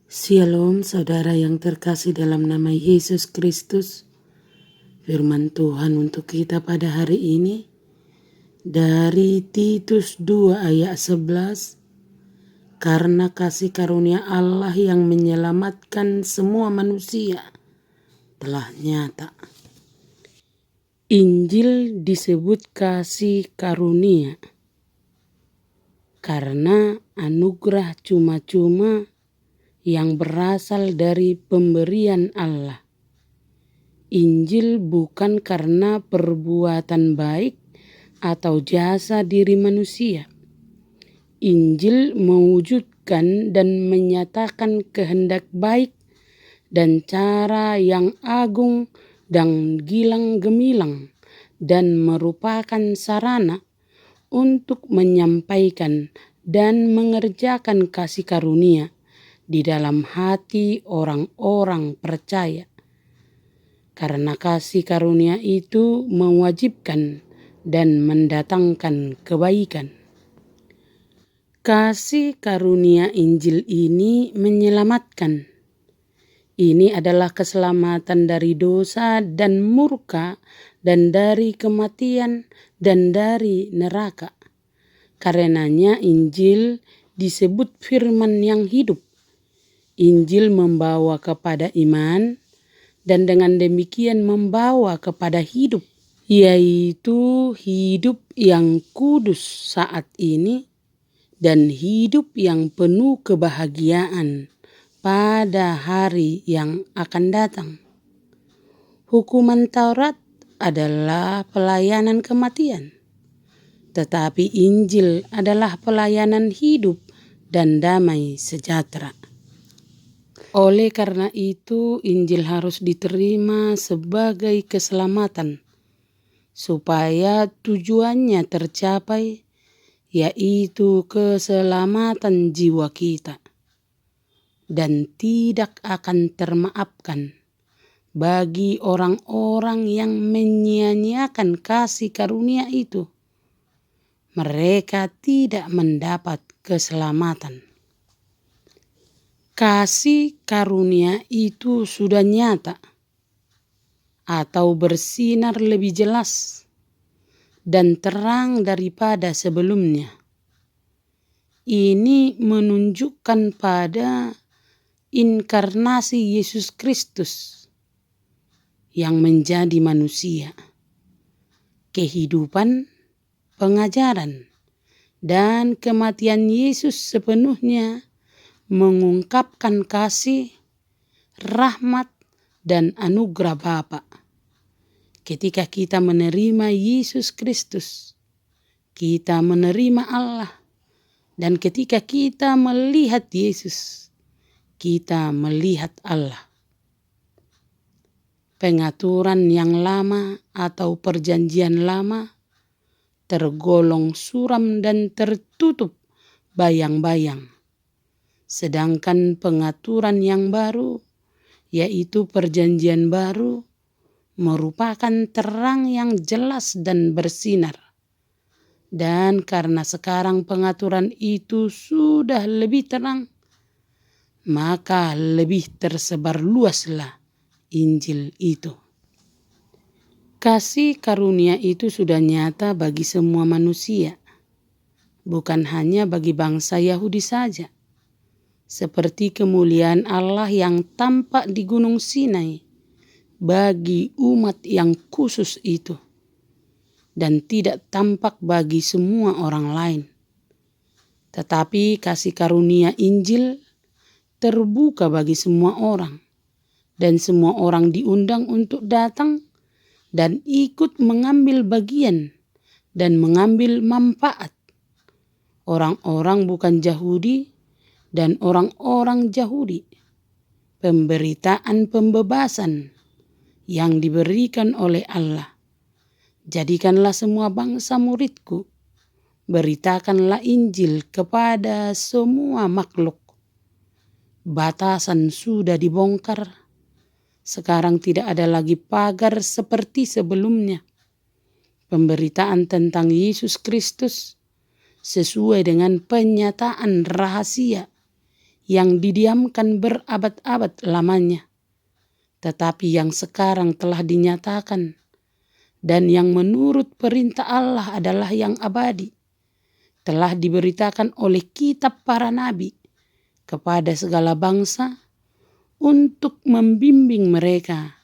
Shalom saudara yang terkasih dalam nama Yesus Kristus. Firman Tuhan untuk kita pada hari ini dari Titus 2 ayat 11. Karena kasih karunia Allah yang menyelamatkan semua manusia telah nyata. Injil disebut kasih karunia karena anugerah cuma-cuma yang berasal dari pemberian Allah. Injil bukan karena perbuatan baik atau jasa diri manusia. Injil mewujudkan dan menyatakan kehendak baik dan cara yang agung dan gilang gemilang dan merupakan sarana untuk menyampaikan dan mengerjakan kasih karunia di dalam hati orang-orang percaya. Karena kasih karunia itu mewajibkan dan mendatangkan kebaikan. Kasih karunia Injil ini menyelamatkan. Ini adalah keselamatan dari dosa dan murka dan dari kematian dan dari neraka. Karenanya Injil disebut firman yang hidup. Injil membawa kepada iman dan dengan demikian membawa kepada hidup, yaitu hidup yang kudus saat ini dan hidup yang penuh kebahagiaan pada hari yang akan datang. Hukuman Taurat adalah pelayanan kematian, tetapi Injil adalah pelayanan hidup dan damai sejahtera. Oleh karena itu, Injil harus diterima sebagai keselamatan, supaya tujuannya tercapai, yaitu keselamatan jiwa kita, dan tidak akan termaafkan bagi orang-orang yang menyia-nyiakan kasih karunia itu. Mereka tidak mendapat keselamatan. Kasih karunia itu sudah nyata atau bersinar lebih jelas dan terang daripada sebelumnya. Ini menunjukkan pada inkarnasi Yesus Kristus yang menjadi manusia, kehidupan, pengajaran, dan kematian Yesus sepenuhnya mengungkapkan kasih, rahmat, dan anugerah Bapa. Ketika kita menerima Yesus Kristus, kita menerima Allah. Dan ketika kita melihat Yesus, kita melihat Allah. Pengaturan yang lama atau perjanjian lama tergolong suram dan tertutup bayang-bayang. Sedangkan pengaturan yang baru, yaitu perjanjian baru, merupakan terang yang jelas dan bersinar. Dan karena sekarang pengaturan itu sudah lebih terang, maka lebih tersebar luaslah Injil itu. Kasih karunia itu sudah nyata bagi semua manusia, bukan hanya bagi bangsa Yahudi saja. Seperti kemuliaan Allah yang tampak di Gunung Sinai bagi umat yang khusus itu, dan tidak tampak bagi semua orang lain. Tetapi kasih karunia Injil terbuka bagi semua orang, dan semua orang diundang untuk datang dan ikut mengambil bagian dan mengambil manfaat. Orang-orang bukan Yahudi dan orang-orang Yahudi, pemberitaan pembebasan yang diberikan oleh Allah. Jadikanlah semua bangsa muridku, beritakanlah Injil kepada semua makhluk. Batasan sudah dibongkar, sekarang tidak ada lagi pagar seperti sebelumnya. Pemberitaan tentang Yesus Kristus sesuai dengan penyataan rahasia yang didiamkan berabad-abad lamanya, tetapi yang sekarang telah dinyatakan dan yang menurut perintah Allah adalah yang abadi, telah diberitakan oleh kitab para nabi kepada segala bangsa untuk membimbing mereka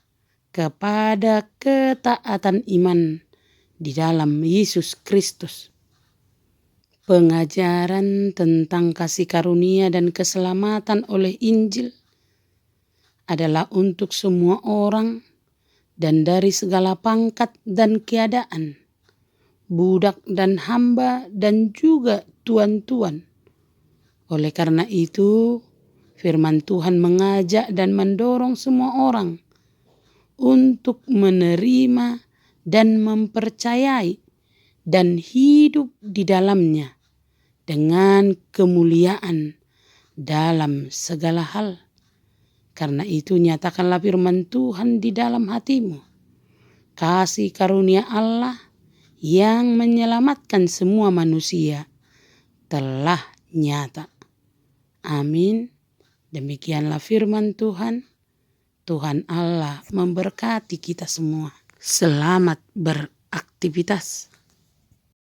kepada ketaatan iman di dalam Yesus Kristus. Pengajaran tentang kasih karunia dan keselamatan oleh Injil adalah untuk semua orang dan dari segala pangkat dan keadaan, budak dan hamba dan juga tuan-tuan. Oleh karena itu, firman Tuhan mengajak dan mendorong semua orang untuk menerima dan mempercayai dan hidup di dalamnya dengan kemuliaan dalam segala hal. Karena itu nyatakanlah firman Tuhan di dalam hatimu. Kasih karunia Allah yang menyelamatkan semua manusia telah nyata. Amin. Demikianlah firman Tuhan. Tuhan Allah memberkati kita semua. Selamat beraktivitas.